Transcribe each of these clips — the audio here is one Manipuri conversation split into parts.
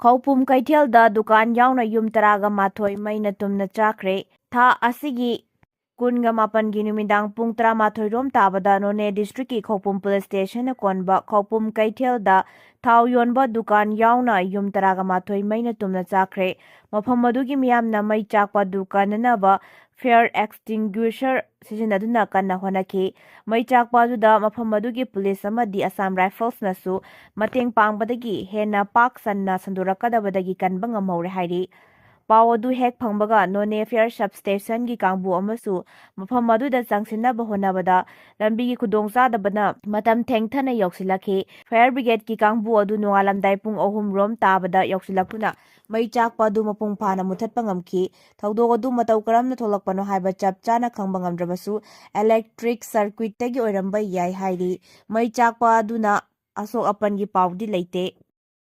Khawpum Kaithialda dukan yauna yum taraga mathoi maina tumna chakre tha asigi kunga mapangi numidang pung 13 rom tabada None district ki Khawpum police station konba Khawpum Kaithialda thau yonba dukan yauna yum taraga mathoi maina tumna chakre mafam adugi miyamna mai chakpa dukan naba fire extinguisher sizinaduna kanna honaki mai chakpa juda mafam adugi police amadi Assam Rifles nasu mateng pangbadagi hena pak sanna sandurakadabadagi kanba ngamhore hairi पाव अदु हेक फंगबगा नोने फेयर सबस्टेशन की कांगबु अमसु मफम अदुदा चंगसिनबा होनबदा लंबी की खुदोंचादबना मतम थेंगथना यौसिलखि फायर ब्रिगेड की कांगबु अदु नोंगालमदाई पुंग अहुम रोम ताबदा यौसिलखुना मई चाकपा अदु मपुंग फाना मुथतपा ngamki थौदोग अदु मतौ करमना थोलकपनो हाइबा चप चाना खंगबा ngamद्रबसु इलेक्ट्रिक सर्किट तगी ओरंबा याय हाइरी मई चाकपा अदुना असोक अपन की पावदी लेते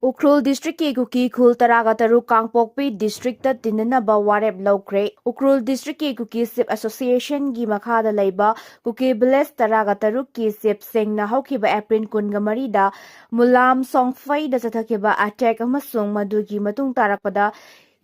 उख्रुल डिस्ट्रिक्ट की कुकी खुल तरागा तरु कांगपोकपी डिस्ट्रिक्ट तिननबा वारेप लौख्रे उख्रुल डिस्ट्रिक्ट की कुकी सिप एसोसिएशन की मखादा लैबा कुकी विलेज तरागा तरु की सिप सेंगना हौखिबा एप्रिल कुनगा मरीदा मुलाम सोंगफाइदा चथखिबा अटैक अमसुंग मदुगी मतुंग तारकपदा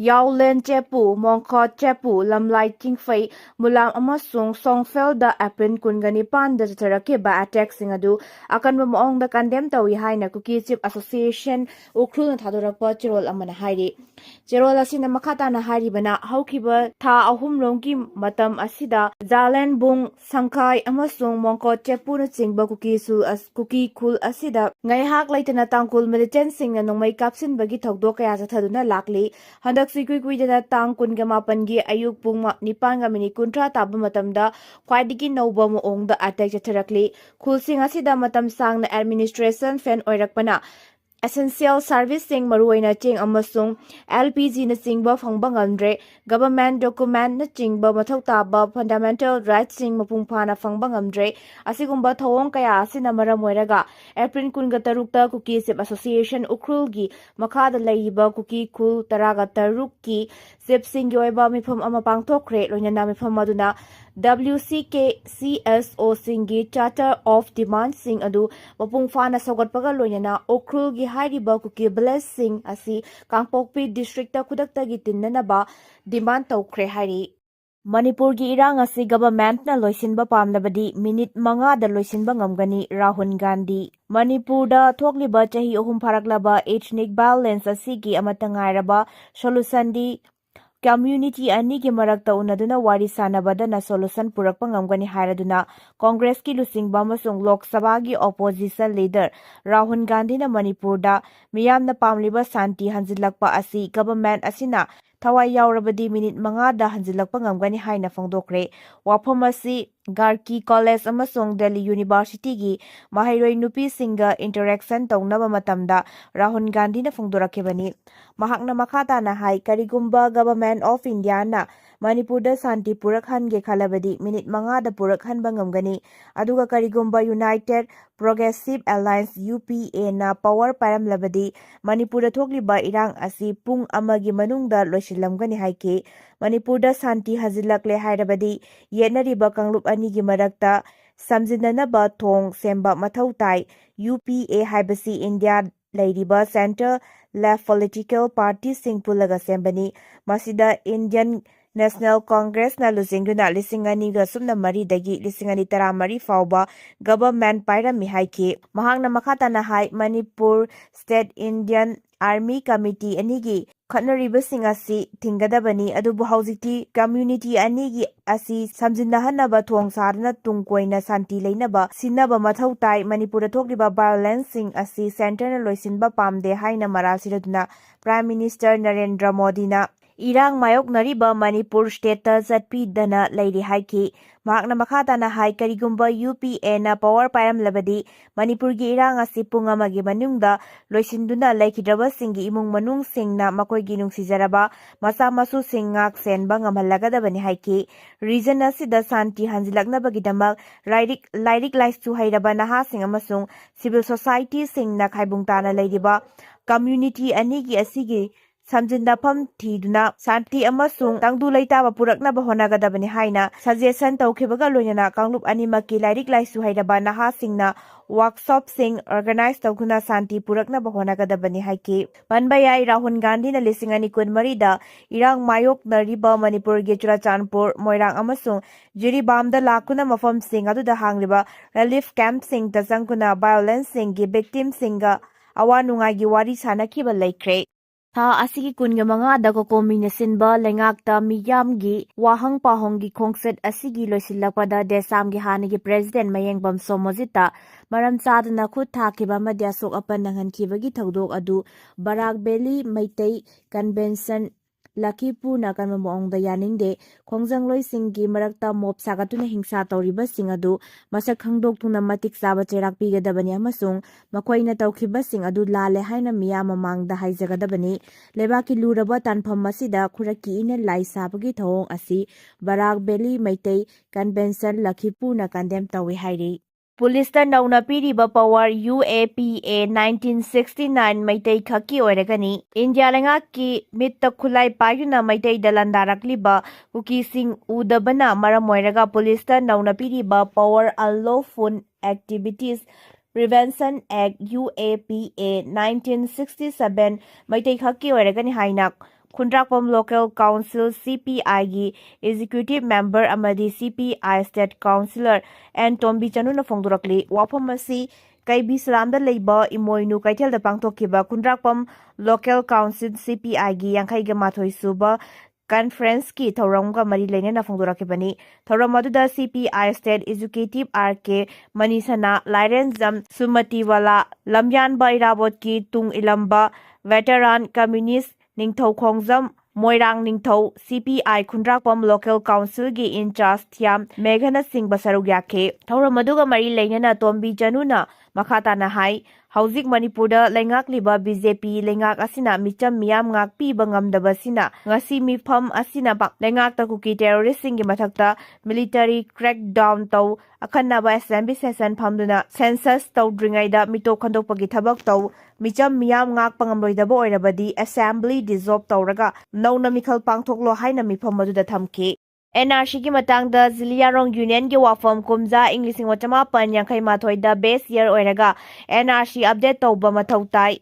याउलेन चेपु मोंखो चेपु लमलाई चिंगफै मुलाम अमसुंग सोंगफेलदा एप्रिल कुनगा निपानदा चथरखिबा अटैक सिंगदु अकनबा मोंगदा कंडेम तौई हाइना कुकी चिप एसोसिएशन उख्रुल थादोरपा चिरोल अमना हाइरी चिरोल असिना मखाताना हाइरिबना हौखिबा था अहुम रोंगी मतम असिदा जालेन बुंग संखाई अमसुंग मोंखो चेपुना चिंगबा कुकी खुल असिदा ngaihak laitana tangkul militant singna nongmai kapsinbagi thokdo kaya jathaduna lakli handak sikui kuidana tang kunga mapangi ayuk pung 9:30 tabu matamda khwaidigi nouba moongda attack chatharakli khulsing asida matam sangna administration fan oirakpana essential service sing maru oina ching amasung LPG na chingba phangba ngamdre government document na chingba mathau taba fundamental rights sing mapung phana phangba ngamdre asigumba thawong kaya asina maram oiraga April kunga tarukta kuki sip association ukrul gi makhada laiba kuki khul taraga taruk ki sip sing gi oiba mifam ama pangthokre loinana mifam aduna WCKCSO singi Charter of Demand sing adu mapung fana sogatpaga loinana ukrul gi hyriba kuki blessing asi Kangpokpi district ta khudakta gi tinnanaba demand tawkhre hari Manipur gi irang asi government na loisinba pamnabadi minute 5 da loisinba ngamgani Rahul Gandhi Manipur da thokliba chahi ohum pharaklaba ethnic violence asi gi amatangairaba solution di community ani ki marakta unaduna wari sanabada na solution purakpa ngamgani hairaduna Congress ki lusingba amasung Lok Sabha gi opposition leader Rahul Gandhi na Manipur da miyamna pamliba santi hanjilakpa asi government asina thawai yaurabadi minute 5 da hanjilakpa ngamgani haina phongdokre Wafam asi Garki College amasung Delhi University gi mahairoi nupi singa interaction taunaba matamda Rahul Gandhi na phongdorakebani mahakna makhata na hai karigumba government of India na Manipur da santi purakhan ge khalabadi minute 5 da purakhan bangamgani aduga karigumba United Progressive Alliance UPA na power param labadi Manipur da thokliba irang asi pung amagi manungda loisilamgani haike Manipur da santi hazilakle hairabadi yenariba kanglup anigi marakta samjinanaba thong semba mathau tai UPA haibasi India lairiba center left political party sing pulaga sembani masida Indian National Congress na lusingduna 2002 dagi 2013 fauba government pairami haike mahangna makhata na hai Manipur State Indian Army Committee anigi khatnaribasing asi thingadabani adubu haujikti community anigi asi samjinnahanaba thong sarna tungkoina santi leinaba sinaba mathau tai Manipur thokliba violence sing asi center na loisinba pamde haina marasiraduna Prime Minister Narendra Modi na Irang mayok nariba Manipur state ta zatpidana lairi haiki mahakna makhata na hai karigumba UPA na power pairam labadi Manipur gi irang asi pung amagi manungda loisinduna laikhidraba singi imung manung singna makoi gi nungsijaraba masa masu singak senba ngamhalagadabani haiki region asida santi hanjilaknabagi lairik laisu hairaba naha sing amasung civil society singna khaibung tana lairiba community anigi asigi samjindafam thiduna santi amasung tangdu leitaba puraknaba honagadabani haina suggestion tawkhibaga loinana kanglup animaki lairik laisu hairaba nahasingna workshop sing organize tawkuna santi puraknaba honagadabani haiki panbayai Rahul Gandhi na lisingani kunmarida irang mayok na riba Manipur gi Churachandpur Moirang Amasung Jiribamda lakuna mafam sing aduda hangliba relief camp sing ta sangkuna violence sing gi victim singa awanungai gi wari sanakiba laikre tha asigi kunga manga da ko komina sinba lengakta miyamgi wahang pahonggi khongset asigi loisilakpada desamgi hanigi president mayengbam somojita maram chadna khut thakiba madya sok apan nangankibagi thodok adu barak beli maitai convention Lakipurna kanma moongda yaningde khongjang singi marakta mob sagatuna hingsa tawriba sing adu masak khangdoktuna matik saba cherak pigadabani amasung makoina tawkhiba sing adu lale haina miyam mamangda haijagadabani lebaki luraba tanpham masida khuraki ina lai sabagi thawong asi barak beli maitai convention Lakipurna condemn tawi hairi Pulista nauna piriba power UAPA 1969 maitai khaki oiragani India lengaki mitta khulai payuna maitai dalandarakliba Kuki sing udabana maram oiraga pulista nauna piriba power unlawful activities Prevention Act UAPA 1967 maitai khaki oiragani hainak Khundrakpam Local Council CPI gi Executive Member amadi CPI State Councillor and Tombi Chanuna Fongdurakli Wafam asi Kaibi Salamda leiba imoinu kaithelda pangthokkiba Khundrakpam Local Council CPI gi Yankhaiga Mathoi suba conference ki thauramga mari leinena fongdurakibani thauram aduda CPI State Executive RK Manisana Lairenjam Sumatiwala Lamyan Bairabot ki tung ilamba veteran communist Ningthau Khongjam Moirang Ningthau CPI Khundrakpam Local Council gi in charge Thiam Meghana Singh Basaruk yakhe thauram aduga mari leinena Tombi Chanuna makhatana hai Hauzik Manipurda lengakliba BJP lengak asina micham miyam ngak piba ngamdabasina ngasi mifam asina bak lengak ta Kuki terrorist singi mathakta military crackdown taw akhanaba assembly session phamduna census tawdringaida mito khandokpagi thabak taw micham miyam ngak pangamloidaba oirabadi assembly dissolve tawraga nauna mikhal pangthoklo haina mifam aduda thamki NRC ki Matangda Zeliangrong Union ki Wafam kumza English wachama pan yankhai mathoida base year oiraga NRC update tawba mathau tai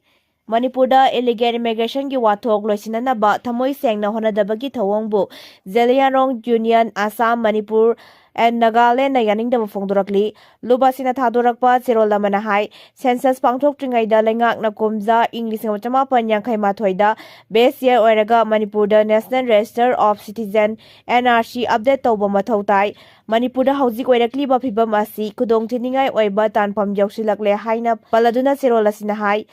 Manipurda illegal immigration ki wathok loisinanaba thamoi sengna honadabagi thawongbu Zeliangrong Union Assam Manipur and Nagaland na yaningdaba fongdurakli lubasina thadorakpa cherolamana hai census pangthok tringaida lengak na kumza English wachama pan yankhai mathoida base year oiraga Manipurda National Register of Citizen NRC update tawba mathau tai Manipurda hauzik oirakliba phibam asi kudong thiningai oiba tanpham yausilakle haina paladuna cherolasina hai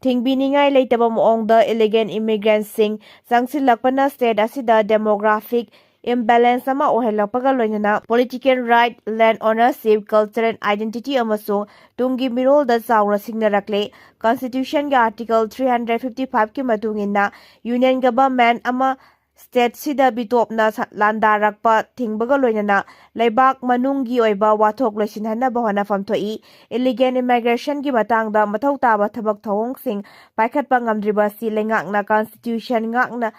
Thingbiningai leitaba moongda illegal immigrants sing sangsilakpana state asida demographic imbalance ama ohelakpaga loinana political right land ownership cultural identity amasung tungi mirolda chawra singnarakle constitution ga article 355 ki matungina union government ama state sida bitopna landarakpa thingbaga loinana leibak manunggi oiba wathok loisinhanaba hona famthoi illegal immigration gi matangda mathau taba thabak thawong sing paikhatpa ngamdriba si lengakna constitution ngakna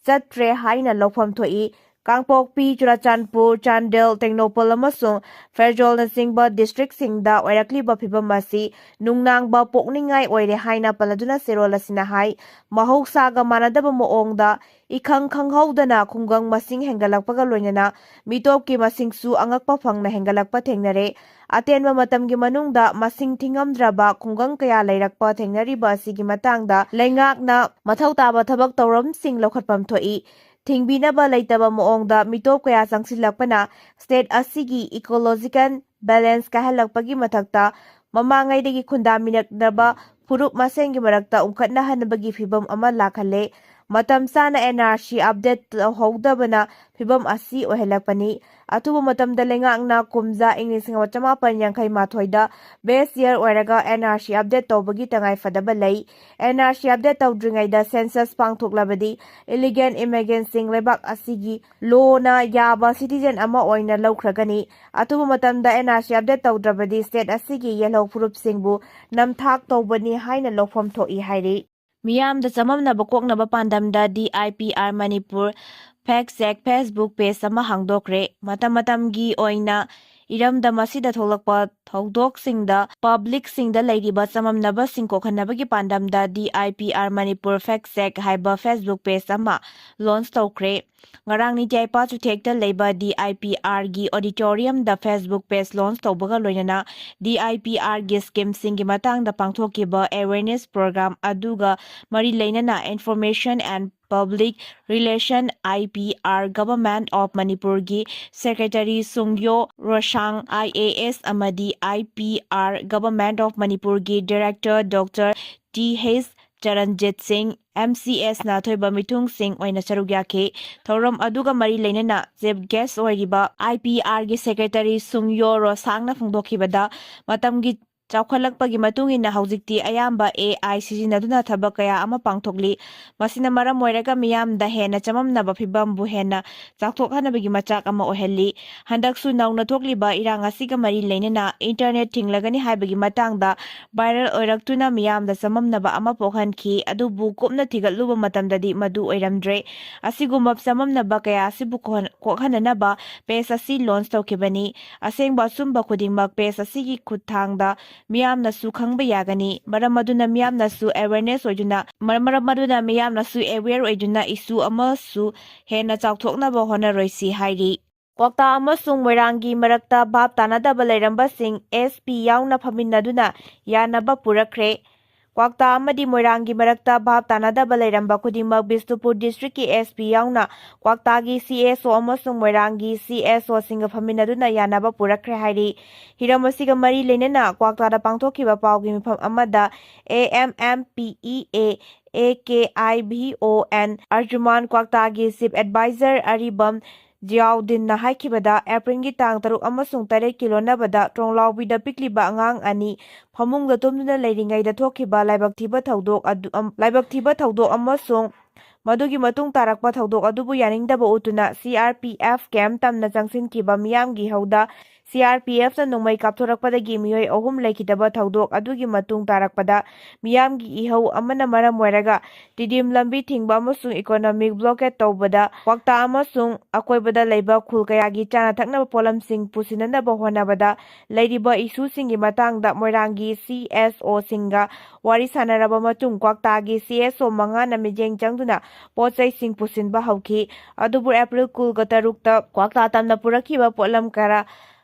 chatre haina lofam thoi Kangpokpi, Churachandpur, Chandel, Tengnopal amasung Ferjol na singba district singda oirakliba phibam asi nungnangba pokningai oire haina paladuna serolasina hai mahoksaga manadaba moongda ikhang khanghaudana khunggang masing hengalakpaga loinana mitopki masingsu angakpa phangna hengalakpa thengnare atenba matamgi manungda masing thingamdraba khunggang kaya leirakpa thengnariba asigi matangda lengakna mathau taba thabak tawram sing lokhatpam thoi Thingbinaba leitaba moongda mitop kaya sangsilakpana state asigi ecological balance kahalakpagi mathakta mamangaidagi khundaminaknaba furup masengi marakta ungkhatnahanabagi phibam ama lakhale matam sana NRC update howdabana phibam asi ohelakpani atuba matamda lengakna kumza English wachama pan yankhai mathoida base year oiraga NRC update tawbagi tangai fadaba lei NRC update tawdringaida census pangthoklabadi illegal immigrants sing lebak asigi law na yaba citizen ama oina laukragani atuba matamda NRC update tawdrabadi state asigi yellow furup singbu namthak tawbani haina lofam thoi hairi ꯃꯤꯌꯥꯝꯗ ꯆꯃꯝꯅꯕ ꯀꯣꯛꯅꯕ ꯄꯥꯟꯗꯝꯗ DIPR Manipur ꯐꯦꯛ ꯆꯦꯛ ꯐꯦꯁꯕꯨꯛ ꯄꯦꯖ ꯑꯃ ꯍꯥꯡꯗꯣꯛꯈ꯭ꯔꯦ꯫ ꯃꯇꯝꯒꯤ ꯑꯣꯏꯅ ꯏꯔꯝꯗꯝ ꯑꯁꯤꯗ ꯊꯣꯛꯂꯛꯄ ꯊꯧꯗꯣꯛꯁꯤꯡꯗ ꯄꯕ꯭ꯂꯤꯛꯁꯤꯡꯗ ꯂꯩꯔꯤꯕ ꯆꯃꯝꯅꯕꯁꯤꯡ ꯀꯣꯛꯍꯟꯅꯕꯒꯤ ꯄꯥꯟꯗꯝꯗ DIPR Manipur ꯐꯦꯛ ꯆꯦꯛ ꯍꯥꯏꯕ ꯐꯦꯁꯕꯨꯛ ꯄꯦꯖ ꯑꯃ ꯂꯣꯟꯆ ꯇꯧꯈ꯭ꯔꯦ꯫ ꯉꯔꯥꯡ ꯅꯤꯡꯊꯧꯄꯥ ꯆꯨꯊꯦꯛꯇ ꯂꯩꯕ DIPRꯒꯤ ꯑꯣꯗꯤꯇꯣꯔꯤꯌꯝꯗ ꯐꯦꯁꯕꯨꯛ ꯄꯦꯖ ꯂꯣꯟꯆ ꯇꯧꯕꯒ ꯂꯣꯏꯅꯅ DIPRꯒꯤ ꯁ꯭ꯀꯤꯝꯁꯤꯡꯒꯤ ꯃꯇꯥꯡꯗ ꯄꯥꯡꯊꯣꯛꯈꯤꯕ ꯑꯦꯋꯦꯔꯅꯦꯁ ꯄ꯭ꯔꯣꯒ꯭ꯔꯥꯝ ꯑꯗꯨꯒ ꯃꯔꯤ ꯂꯩꯅꯅ information and public relation IPR government of ꯃꯅꯤꯄꯨꯔꯒꯤ ꯁꯦꯀ꯭ꯔꯦꯇꯔꯤ ꯁꯨꯡꯌꯣ ꯔꯣꯁꯥꯡ IAS ꯑꯃꯗꯤ IPR ꯒꯚꯔꯟꯃꯦꯟꯠ ꯑꯣꯐ ꯃꯅꯤꯄꯨꯔꯒꯤ director doctor TH Charanjit Singh MCSꯅ ꯑꯊꯣꯏꯕ ꯃꯤꯊꯨꯡꯁꯤꯡ ꯑꯣꯏꯅ ꯁꯔꯨꯛ ꯌꯥꯈꯤ꯫ ꯊꯧꯔꯝ ꯑꯗꯨꯒ ꯃꯔꯤ ꯂꯩꯅꯅ ꯆꯤꯐ ꯒꯦꯁꯠ ꯑꯣꯏꯔꯤꯕ IPRꯒꯤ ꯁꯦꯀ꯭ꯔꯦꯇꯔꯤ ꯁꯨꯡꯌꯣ ꯔꯣꯁꯥꯡꯅ ꯐꯣꯡꯗꯣꯛꯈꯤꯕꯗ ꯃꯇꯝꯒꯤ ꯆꯥꯎꯈꯠꯂꯛꯄꯒꯤ ꯃꯇꯨꯡꯏꯟꯅ ꯍꯧꯖꯤꯛꯇꯤ ꯑꯌꯥꯝꯕ AI ꯁꯤꯖꯤꯟꯅꯗꯨꯅ ꯊꯕꯛ ꯀꯌꯥ ꯑꯃ ꯄꯥꯡꯊꯣꯛꯂꯤ꯫ ꯃꯁꯤꯅ ꯃꯔꯝ ꯑꯣꯏꯔꯒ ꯃꯤꯌꯥꯝꯗ ꯍꯦꯟꯅ ꯆꯃꯝꯅꯕ ꯐꯤꯚꯝꯕꯨ ꯍꯦꯟꯅ ꯆꯥꯎꯊꯣꯛꯍꯟꯅꯕꯒꯤ ꯃꯆꯥꯛ ꯑꯃ ꯑꯣꯏꯍꯜꯂꯤ꯫ ꯍꯟꯗꯛꯁꯨ ꯅꯧꯅ ꯊꯣꯛꯂꯤꯕ ꯏꯔꯥꯡ ꯑꯁꯤꯒ ꯃꯔꯤ ꯂꯩꯅꯅ ꯏꯟꯇꯔꯅꯦꯠ ꯊꯤꯡꯂꯒꯅꯤ ꯍꯥꯏꯕꯒꯤ ꯃꯇꯥꯡꯗ ꯚꯥꯏꯔꯦꯜ ꯑꯣꯏꯔꯛꯇꯨꯅ ꯃꯤꯌꯥꯝꯗ ꯆꯃꯝꯅꯕ ꯑꯃ ꯄꯣꯛꯍꯟꯈꯤ꯫ ꯑꯗꯨꯕꯨ ꯀꯨꯞꯅ ꯊꯤꯒꯠꯂꯨꯕ ꯃꯇꯝꯗꯗꯤ ꯃꯗꯨ ꯑꯣꯏꯔꯝꯗ꯭ꯔꯦ꯫ ꯑꯁꯤꯒꯨꯝꯕ ꯆꯃꯝꯅꯕ ꯀꯌꯥ ꯑꯁꯤꯕꯨ ꯀꯣꯛꯍꯟꯅꯅꯕ ꯄꯦꯖ ꯑꯁꯤ ꯂꯣꯟꯆ ꯇꯧꯈꯤꯕꯅꯤ꯫ ꯑꯁꯦꯡꯕ ꯑꯆꯨꯝꯕ ꯈꯨꯗꯤꯡꯃꯛ ꯄꯦꯖ ꯑꯁꯤꯒꯤ ꯈꯨꯠꯊꯥꯡꯗ ꯃꯤꯌꯥꯝꯅꯁꯨ ꯈꯪꯕ ꯌꯥꯒꯅꯤ꯫ ꯃꯔꯝ ꯑꯗꯨꯅ ꯃꯤꯌꯥꯝꯅꯁꯨ ꯑꯦꯋꯦꯌꯔ ꯑꯣꯏꯗꯨꯅ ꯏꯁꯨ ꯑꯃꯁꯨ ꯍꯦꯟꯅ ꯆꯥꯎꯊꯣꯛꯅꯕ ꯍꯣꯠꯅꯔꯣꯏꯁꯤ ꯍꯥꯏꯔꯤ꯫ ꯀ꯭ꯋꯥꯛꯇꯥ ꯑꯃꯁꯨꯡ ꯃꯣꯏꯔꯥꯡꯒꯤ ꯃꯔꯛꯇ ꯚꯥꯞ ꯇꯥꯅꯗꯕ ꯂꯩꯔꯝꯕꯁꯤꯡ SP ꯌꯥꯎꯅ ꯐꯝꯃꯤꯟꯅꯗꯨꯅ ꯌꯥꯅꯕ ꯄꯨꯔꯛꯈ꯭ꯔꯦ꯫ ꯀ꯭ꯋꯥꯛꯇꯥ ꯑꯃꯗꯤ ꯃꯣꯏꯔꯥꯡꯒꯤ ꯃꯔꯛꯇ ꯚꯥꯞ ꯇꯥꯅꯗꯕ ꯂꯩꯔꯝꯕ ꯈꯨꯗꯤꯡꯃꯛ ꯕꯤꯁꯅꯨꯄꯨꯔ ꯗꯤꯁꯇ꯭ꯔꯤꯛꯀꯤ SP ꯌꯥꯎꯅ ꯀ꯭ꯋꯥꯛꯇꯥꯒꯤ CSO ꯑꯃꯁꯨꯡ ꯃꯣꯏꯔꯥꯡꯒꯤ CSOꯁꯤꯡꯒ ꯐꯝꯃꯤꯟꯅꯗꯨꯅ ꯌꯥꯅꯕ ꯄꯨꯔꯛꯈ꯭ꯔꯦ ꯍꯥꯏꯔꯤ꯫ ꯍꯤꯔꯝ ꯑꯁꯤꯒ ꯃꯔꯤ ꯂꯩꯅꯅ ꯀ꯭ꯋꯥꯛꯇꯥꯗ ꯄꯥꯡꯊꯣꯛꯈꯤꯕ ꯄꯥꯎꯒꯤ ꯃꯤꯐꯝ ꯑꯃꯗ AMMPEA AKIVON Arjumand, ꯀ꯭ꯋꯥꯛꯇꯥꯒꯤ chief adviser ꯑꯔꯤꯕꯝ ꯖꯤꯌꯥꯎꯗꯤꯟꯅ ꯍꯥꯏꯈꯤꯕꯗ ꯑꯦꯄ꯭ꯔꯤꯜꯒꯤ ꯇꯥꯡ 6 ꯑꯃꯁꯨꯡ 8ꯀꯤ ꯂꯣꯟꯅꯕꯗ ꯇ꯭ꯔꯣꯡꯂꯥꯎꯕꯤꯗ ꯄꯤꯛꯂꯤꯕ ꯑꯉꯥꯡ ꯑꯅꯤ ꯐꯃꯨꯡꯗ ꯇꯨꯝꯗꯨꯅ ꯂꯩꯔꯤꯉꯩꯗ ꯊꯣꯛꯈꯤꯕ ꯂꯥꯏꯕꯛ ꯊꯤꯕ ꯊꯧꯗꯣꯛ ꯑꯃꯁꯨꯡ ꯃꯗꯨꯒꯤ ꯃꯇꯨꯡ ꯇꯥꯔꯛꯄ ꯊꯧꯗꯣꯛ ꯑꯗꯨꯕꯨ ꯌꯥꯅꯤꯡꯗꯕ ꯎꯠꯇꯨꯅ CRPF ꯀꯦꯝꯞ ꯇꯝꯅ ꯆꯪꯁꯤꯟꯈꯤꯕ ꯃꯤꯌꯥꯝꯒꯤ ꯏꯍꯧꯗ CRPFꯅ ꯅꯣꯡꯃꯩ ꯀꯥꯞꯊꯣꯔꯛꯄꯗꯒꯤ ꯃꯤꯑꯣꯏ 3 ꯂꯩꯈꯤꯗꯕ ꯊꯧꯗꯣꯛ ꯑꯗꯨꯒꯤ ꯃꯇꯨꯡ ꯇꯥꯔꯛꯄꯗ ꯃꯤꯌꯥꯝꯒꯤ ꯏꯍꯧ ꯑꯃꯅ ꯃꯔꯝ ꯑꯣꯏꯔꯒ ꯇꯤꯗꯤꯝ ꯂꯝꯕꯤ ꯊꯤꯡꯕ ꯑꯃꯁꯨꯡ ꯏꯀꯣꯅꯣꯃꯤꯛ ꯕ꯭ꯂꯣꯀꯦꯠ ꯇꯧꯕꯗ ꯀ꯭ꯋꯥꯛꯇꯥ ꯑꯃꯁꯨꯡ ꯑꯀꯣꯏꯕꯗ ꯂꯩꯕ ꯈꯨꯜ ꯀꯌꯥꯒꯤ ꯆꯥꯅ ꯊꯛꯅꯕ ꯄꯣꯠꯂꯝꯁꯤꯡ ꯄꯨꯁꯤꯟꯅꯅꯕ ꯍꯣꯠꯅꯕꯗ ꯂꯩꯔꯤꯕ ꯏꯁꯨꯁꯤꯡꯒꯤ ꯃꯇꯥꯡꯗ ꯃꯣꯏꯔꯥꯡꯒꯤ CSOꯁꯤꯡꯒ ꯋꯥꯔꯤ ꯁꯥꯅꯔꯕ ꯃꯇꯨꯡ ꯀ꯭ꯋꯥꯛꯇꯥꯒꯤ CSO 5ꯅ ꯃꯤꯠꯌꯦꯡ ꯆꯪꯗꯨꯅ ꯄꯣꯠꯆꯩꯁꯤꯡ ꯄꯨꯁꯤꯟꯕ ꯍꯧꯈꯤ꯫ ꯑꯗꯨꯕꯨ ꯑꯦꯄ꯭ꯔꯤꯜ 6ꯇ ꯀ꯭ꯋꯥꯛꯇꯥ ꯇꯝꯅ ꯄꯨꯔꯛꯈꯤꯕ ꯄꯣꯠꯂꯝ ꯈꯔ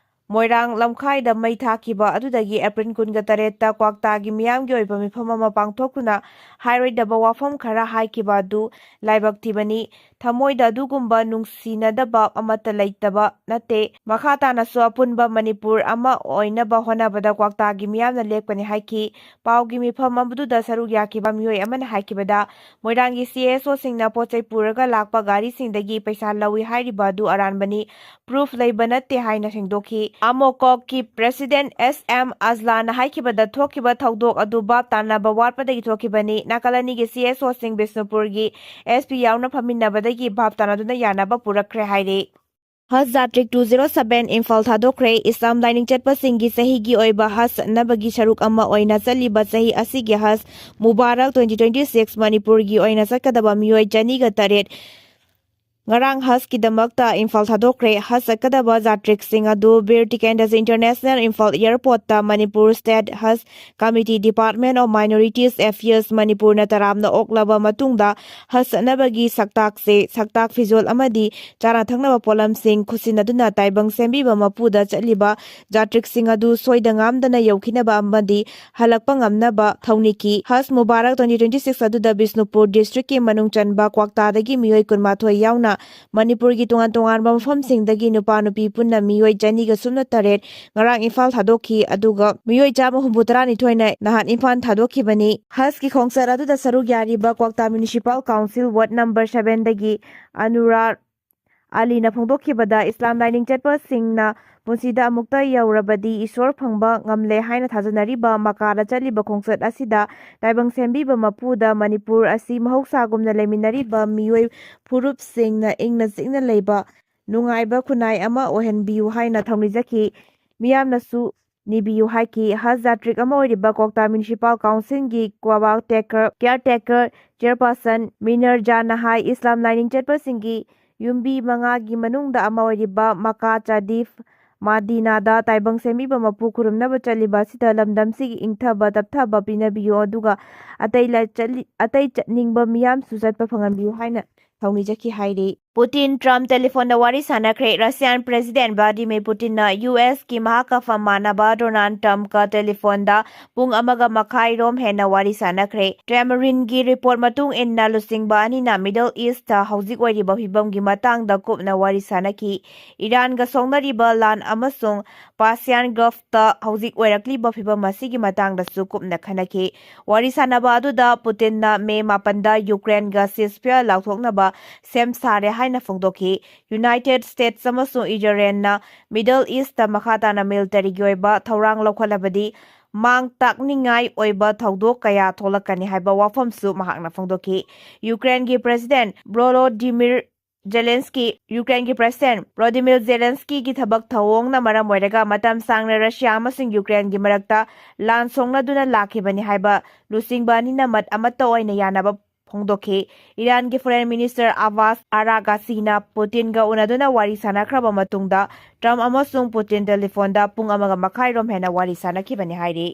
ꯃꯣꯏꯔꯥꯡ ꯂꯝꯈꯥꯏꯗ ꯃꯩ ꯊꯥꯈꯤꯕ ꯑꯗꯨꯗꯒꯤ ꯑꯦꯄ꯭ꯔꯤꯜ 18ꯇ ꯀ꯭ꯋꯥꯛꯇꯥꯒꯤ ꯃꯤꯌꯥꯝꯒꯤ ꯑꯣꯏꯕ ꯃꯤꯐꯝ ꯑꯃ ꯄꯥꯡꯊꯣꯛꯇꯨꯅ ꯍꯥꯏꯔꯣꯏꯗꯕ ꯋꯥꯐꯝ ꯈꯔ ꯍꯥꯏꯈꯤꯕ ꯑꯗꯨ ꯂꯥꯏꯕꯛ ꯊꯤꯕꯅꯤ꯫ ꯊꯃꯣꯏꯗ ꯑꯗꯨꯒꯨꯝꯕ ꯅꯨꯡꯁꯤꯅꯗꯕ ꯑꯃꯠꯇ ꯂꯩꯇꯕ ꯅꯠꯇꯦ꯫ ꯃꯈꯥ ꯇꯥꯅꯁꯨ ꯑꯄꯨꯟꯕ ꯃꯅꯤꯄꯨꯔ ꯑꯃ ꯑꯣꯏꯅꯕ ꯍꯣꯠꯅꯕꯗ ꯀ꯭ꯋꯥꯛꯇꯥꯒꯤ ꯃꯤꯌꯥꯝꯅ ꯂꯦꯞꯀꯅꯤ ꯍꯥꯏꯈꯤ꯫ ꯄꯥꯎꯒꯤ ꯃꯤꯐꯝ ꯑꯗꯨꯗ ꯁꯔꯨꯛ ꯌꯥꯈꯤꯕ ꯃꯤꯑꯣꯏ ꯑꯃꯅ ꯍꯥꯏꯈꯤꯕꯗ ꯃꯣꯏꯔꯥꯡꯒꯤ CSOꯁꯤꯡꯅ ꯄꯣꯠꯆꯩ ꯄꯨꯔꯒ ꯂꯥꯛꯄ ꯒꯥꯔꯤꯁꯤꯡꯗꯒꯤ ꯄꯩꯁꯥ ꯂꯧꯏ ꯍꯥꯏꯔꯤꯕ ꯑꯗꯨ ꯑꯔꯥꯟꯕꯅꯤ, ꯄ꯭ꯔꯨꯐ ꯂꯩꯕ ꯅꯠꯇꯦ ꯍꯥꯏꯅ ꯁꯦꯡꯗꯣꯛꯈꯤ꯫ ꯑꯃꯣꯀꯣꯛꯀꯤ ꯄ꯭ꯔꯦꯁꯤꯗꯦꯟꯠ SM ꯑꯖꯂꯥꯅ ꯍꯥꯏꯈꯤꯕꯗ ꯊꯣꯛꯈꯤꯕ ꯊꯧꯗꯣꯛ ꯑꯗꯨ ꯚꯥꯞ ꯇꯥꯅꯕ ꯋꯥꯠꯄꯗꯒꯤ ꯊꯣꯛꯈꯤꯕꯅꯤ꯫ ꯅꯥꯀꯜ ꯑꯅꯤꯒꯤ CSOꯁꯤꯡ ꯕꯤꯁꯅꯨꯄꯨꯔꯒꯤ SP ꯌꯥꯎꯅ ꯐꯝꯃꯤꯟꯅꯕꯗꯒꯤ ꯚꯥꯞ ꯇꯥꯅꯗꯨꯅ ꯌꯥꯅꯕ ꯄꯨꯔꯛꯈ꯭ꯔꯦ ꯍꯥꯏꯔꯤ꯫ ꯍꯖ ꯖꯥꯇ꯭ꯔꯤꯛ 207 ꯏꯝꯐꯥꯜ ꯊꯥꯗꯣꯛꯈ꯭ꯔꯦ꯫ ꯏꯁꯂꯥꯝ ꯂꯥꯏꯅꯤꯡ ꯆꯠꯄꯁꯤꯡꯒꯤ ꯆꯍꯤꯒꯤ ꯑꯣꯏꯕ ꯍꯖ ꯆꯠꯅꯕꯒꯤ ꯁꯔꯨꯛ ꯑꯃ ꯑꯣꯏꯅ ꯆꯠꯂꯤꯕ ꯆꯍꯤ ꯑꯁꯤꯒꯤ ꯍꯖ ꯃꯨꯕꯥꯔꯛ 2026 ꯃꯅꯤꯄꯨꯔꯒꯤ ꯑꯣꯏꯅ ꯆꯠꯀꯗꯕ ꯃꯤꯑꯣꯏ 208 ꯉꯔꯥꯡ ꯍꯖꯀꯤꯗꯃꯛꯇ ꯏꯝꯐꯥꯜ ꯊꯥꯗꯣꯛꯈ꯭ꯔꯦ꯫ ꯍꯖ ꯆꯠꯀꯗꯕ ꯖꯥꯇ꯭ꯔꯤꯛꯁꯤꯡ ꯑꯗꯨ ꯕꯤꯔ ꯇꯤꯀꯦꯟꯗ꯭ꯔꯖꯤ ꯏꯟꯇꯔꯅꯦꯁꯅꯦꯜ ꯏꯝꯐꯥꯜ ꯑꯦꯌꯔꯄꯣꯔꯠꯇ ꯃꯅꯤꯄꯨꯔ ꯁ꯭ꯇꯦꯠ ꯍꯖ ꯀꯝꯃꯤꯇꯤ, ꯗꯤꯄꯥꯔꯠꯃꯦꯟꯠ ꯑꯣꯐ ꯃꯥꯏꯅꯣꯔꯤꯇꯤꯁ ꯑꯦꯐꯤꯌꯔꯁ ꯃꯅꯤꯄꯨꯔꯅ ꯇꯔꯥꯝꯅ ꯑꯣꯛꯂꯕ ꯃꯇꯨꯡꯗ ꯍꯖ ꯆꯠꯅꯕꯒꯤ ꯁꯛꯇꯥꯛꯆꯦ, ꯁꯛꯇꯥꯛ ꯐꯤꯖꯣꯜ ꯑꯃꯗꯤ ꯆꯥꯅ ꯊꯛꯅꯕ ꯄꯣꯠꯂꯝꯁꯤꯡ ꯈꯨꯠꯁꯤꯟꯅꯗꯨꯅ ꯇꯥꯏꯕꯪ ꯁꯦꯝꯕꯤꯕ ꯃꯄꯨꯗ ꯆꯠꯂꯤꯕ ꯖꯥꯇ꯭ꯔꯤꯛꯁꯤꯡ ꯑꯗꯨ ꯁꯣꯏꯗ ꯉꯥꯝꯗꯅ ꯌꯧꯈꯤꯅꯕ ꯑꯃꯗꯤ ꯍꯜꯂꯛꯄ ꯉꯝꯅꯕ ꯊꯧꯅꯤꯈꯤ꯫ ꯍꯖ ꯃꯨꯕꯥꯔꯛ 2026 ꯑꯗꯨꯗ ꯕꯤꯁꯅꯨꯄꯨꯔ ꯗꯤꯁꯇ꯭ꯔꯤꯛꯀꯤ ꯃꯅꯨꯡ ꯆꯟꯕ ꯀ꯭ꯋꯥꯛꯇꯥꯗꯒꯤ ꯃꯤꯑꯣꯏ 12 ꯌꯥꯎꯅ ꯃꯅꯤꯄꯨꯔꯒꯤ ꯇꯣꯉꯥꯟ ꯇꯣꯉꯥꯟꯕ ꯃꯐꯝꯁꯤꯡꯗꯒꯤ ꯅꯨꯄꯥ-ꯅꯨꯄꯤ ꯄꯨꯟꯅ ꯃꯤꯑꯣꯏ 208 ꯉꯔꯥꯡ ꯏꯝꯐꯥꯜ ꯊꯥꯗꯣꯛꯈꯤ꯫ ꯑꯗꯨꯒ ꯃꯤꯑꯣꯏ 132ꯅ ꯅꯍꯥꯟ ꯏꯝꯐꯥꯜ ꯊꯥꯗꯣꯛꯈꯤꯕꯅꯤ꯫ ꯍꯖꯀꯤ ꯈꯣꯡꯆꯠ ꯑꯗꯨꯗ ꯁꯔꯨꯛ ꯌꯥꯔꯤꯕ ꯀ꯭ꯋꯥꯛꯇꯥ ꯃ꯭ꯌꯨꯅꯤꯁꯤꯄꯥꯜ ꯀꯥꯎꯟꯁꯤꯜ ꯋꯥꯔꯗ ꯅꯝꯕꯔ 7ꯗꯒꯤ ꯑꯅꯨꯔꯥꯔ ꯑꯂꯤꯅ ꯐꯣꯡꯗꯣꯛꯈꯤꯕꯗ ꯏꯁꯂꯥꯝ ꯂꯥꯏꯅꯤꯡ ꯆꯠꯄꯁꯤꯡꯅ ꯄꯨꯟꯁꯤꯗ ꯑꯃꯨꯛꯇ ꯌꯧꯔꯕꯗꯤ ꯏꯁꯣꯔ ꯐꯪꯕ ꯉꯝꯂꯦ ꯍꯥꯏꯅ ꯊꯥꯖꯅꯔꯤꯕ ꯃꯀꯥꯗ ꯆꯠꯂꯤꯕ ꯈꯣꯡꯆꯠ ꯑꯁꯤꯗ ꯇꯥꯏꯕꯪ ꯁꯦꯝꯕꯤꯕ ꯃꯄꯨꯗ ꯃꯅꯤꯄꯨꯔ ꯑꯁꯤ ꯃꯍꯧꯁꯥꯒꯨꯝꯅ ꯂꯩꯃꯤꯟꯅꯔꯤꯕ ꯃꯤꯑꯣꯏ ꯐꯨꯔꯨꯞꯁꯤꯡꯅ ꯏꯪꯅ ꯆꯤꯛꯅ ꯂꯩꯕ ꯅꯨꯡꯉꯥꯏꯕ ꯈꯨꯟꯅꯥꯏ ꯑꯃ ꯑꯣꯏꯍꯟꯕꯤꯌꯨ ꯍꯥꯏꯅ ꯊꯧꯅꯤꯖꯈꯤ꯫ ꯃꯤꯌꯥꯝꯅꯁꯨ ꯅꯤꯕꯤꯌꯨ ꯍꯥꯏꯈꯤ꯫ ꯍꯖ ꯖꯥꯇ꯭ꯔꯤꯛ ꯑꯃ ꯑꯣꯏꯔꯤꯕ ꯀꯣꯛꯇꯥ ꯃ꯭ꯌꯨꯅꯤꯁꯤꯄꯥꯜ ꯀꯥꯎꯟꯁꯤꯜꯒꯤ ꯀꯤꯌꯔꯇꯦꯀꯔ ꯆꯦꯌꯔꯄꯔꯁꯟ ꯃꯤꯅꯔꯖꯥꯅ ꯍꯥꯏ ꯏꯁꯂꯥꯝ ꯂꯥꯏꯅꯤꯡ ꯆꯠꯄꯁꯤꯡꯒꯤ ꯌꯨꯝꯕꯤ ꯃꯉꯥꯒꯤ ꯃꯅꯨꯡꯗ ꯑꯃ ꯑꯣꯏꯔꯤꯕ ꯃꯀꯥ ꯆꯥꯗꯤꯐ ꯃꯗꯤꯅꯥꯗ ꯇꯥꯏꯕꯪ ꯁꯦꯝꯕꯤꯕ ꯃꯄꯨ ꯈꯨꯔꯨꯝꯅꯕ ꯆꯠꯂꯤꯕ ꯑꯁꯤꯗ ꯂꯝꯗꯝꯁꯤꯒꯤ ꯏꯪꯊꯕ ꯇꯞꯊꯕ ꯄꯤꯅꯕꯤꯌꯨ ꯑꯗꯨꯒ ꯑꯇꯩ ꯆꯠꯅꯤꯡꯕ ꯃꯤꯌꯥꯝꯁꯨ ꯆꯠꯄ ꯐꯪꯍꯟꯕꯤꯌꯨ ꯍꯥꯏꯅ ꯊꯧꯅꯤꯖꯈꯤ ꯍꯥꯏꯔꯤ꯫ ꯄꯨꯇꯤꯟ ꯇ꯭ꯔꯝꯞ ꯇꯦꯂꯤꯐꯣꯟꯗ ꯋꯥꯔꯤ ꯁꯥꯟꯅꯈ꯭ꯔꯦ꯫ ꯔꯁꯤꯌꯥꯟ ꯄ꯭ꯔꯦꯁꯤꯗꯦꯟꯠ ꯚ꯭ꯂꯥꯗꯤꯃꯤꯔ ꯄꯨꯇꯤꯟꯅ ꯌꯨꯑꯦꯁꯀꯤ ꯃꯍꯥꯛꯀ ꯃꯥꯟꯅꯕ ꯗꯣꯅꯥꯜꯗ ꯇ꯭ꯔꯝꯞꯀ ꯇꯦꯂꯤꯐꯣꯟꯗ ꯄꯨꯡ 1.5 ꯍꯦꯟꯅ ꯋꯥꯔꯤ ꯁꯥꯟꯅꯈ꯭ꯔꯦ꯫ ꯇꯦꯃꯔꯤꯟꯒꯤ ꯔꯤꯄꯣꯔꯠ ꯃꯇꯨꯡ ꯏꯟꯅ ꯂꯨꯆꯤꯡꯕ ꯑꯅꯤꯅ ꯃꯤꯗꯜ ꯏꯁꯇ ꯍꯧꯖꯤꯛ ꯑꯣꯏꯔꯤꯕ ꯐꯤꯚꯝꯒꯤ ꯃꯇꯥꯡꯗ ꯀꯨꯞꯅ ꯋꯥꯔꯤ ꯁꯥꯟꯅꯈꯤ꯫ ꯏꯔꯥꯟꯒ ꯁꯣꯛꯅꯔꯤꯕ ꯂꯥꯟ ꯑꯃꯁꯨꯡ ꯄꯥꯔꯁꯤꯌꯥꯟ ꯒꯜꯐꯇ ꯍꯧꯖꯤꯛ ꯑꯣꯏꯔꯛꯂꯤꯕ ꯐꯤꯚꯝ ꯑꯁꯤꯒꯤ ꯃꯇꯥꯡꯗꯁꯨ ꯀꯨꯞꯅ ꯈꯟꯅꯈꯤ꯫ ꯋꯥꯔꯤ ꯁꯥꯟꯅꯕ ꯑꯗꯨꯗ ꯄꯨꯇꯤꯟꯅ ꯃꯦ 7ꯗ ꯌꯨꯀ꯭ꯔꯦꯟꯒ ꯁꯤꯖꯐꯤꯌꯔ ꯂꯥꯎꯊꯣꯛꯅꯕ ꯁꯦꯝ ꯁꯥꯔꯦ ꯍꯥꯏꯅ ꯐꯣꯡꯗꯣꯛꯈꯤ꯫ ꯌꯨꯅꯥꯏꯇꯦꯗ ꯁ꯭ꯇꯦꯠꯁ ꯑꯃꯁꯨꯡ ꯏꯖꯔꯦꯜꯅ ꯃꯤꯗꯜ ꯏꯁꯇ ꯃꯈꯥ ꯇꯥꯅ ꯃꯤꯂꯤꯇꯔꯤꯒꯤ ꯑꯣꯏꯕ ꯊꯧꯔꯥꯡ ꯂꯧꯈꯠꯂꯕꯗꯤ ꯃꯥꯡ ꯇꯥꯛꯅꯤꯡꯉꯥꯏ ꯑꯣꯏꯕ ꯊꯧꯗꯣꯛ ꯀꯌꯥ ꯊꯣꯛꯂꯛꯀꯅꯤ ꯍꯥꯏꯕ ꯋꯥꯐꯝꯁꯨ ꯃꯍꯥꯛꯅ ꯐꯣꯡꯗꯣꯛꯈꯤ꯫ ꯌꯨꯀ꯭ꯔꯦꯟꯒꯤ ꯄ꯭ꯔꯦꯁꯤꯗꯦꯟꯠ ꯚꯣꯂꯣꯗꯤꯃꯤꯔ ꯖꯦꯂꯦꯟꯁꯀꯤꯒꯤ ꯊꯕꯛ ꯊꯧꯑꯣꯡꯅ ꯃꯔꯝ ꯑꯣꯏꯔꯒ ꯃꯇꯝ ꯁꯥꯡꯅ ꯔꯁꯤꯌꯥ ꯑꯃꯁꯨꯡ ꯌꯨꯀ꯭ꯔꯦꯟꯒꯤ ꯃꯔꯛꯇ ꯂꯥꯟ ꯁꯣꯛꯅꯗꯨꯅ ꯂꯥꯛꯈꯤꯕꯅꯤ ꯍꯥꯏꯕ ꯂꯨꯆꯤꯡꯕ ꯑꯅꯤꯅ ꯃꯠ ꯑꯃꯠꯇ ꯑꯣꯏꯅ ꯌꯥꯅꯕ ꯐꯣꯡꯗꯣꯛꯈꯤ꯫ ꯏꯔꯥꯟꯒꯤ ꯐꯣꯔꯦꯟ ꯃꯤꯅꯤꯁꯇꯔ ꯑꯕꯥꯁ ꯑꯔꯥꯒꯥꯁꯤꯅ ꯄꯨꯇꯤꯟꯒ ꯎꯅꯗꯨꯅ ꯋꯥꯔꯤ ꯁꯥꯟꯅꯈ꯭ꯔꯕ ꯃꯇꯨꯡꯗ ꯇ꯭ꯔꯝꯞ ꯑꯃꯁꯨꯡ ꯄꯨꯇꯤꯟ ꯇꯦꯂꯤꯐꯣꯟꯗ ꯄꯨꯡ 1.5 ꯍꯦꯟꯅ ꯋꯥꯔꯤ ꯁꯥꯟꯅꯈꯤꯕꯅꯤ ꯍꯥꯏꯔꯤ꯫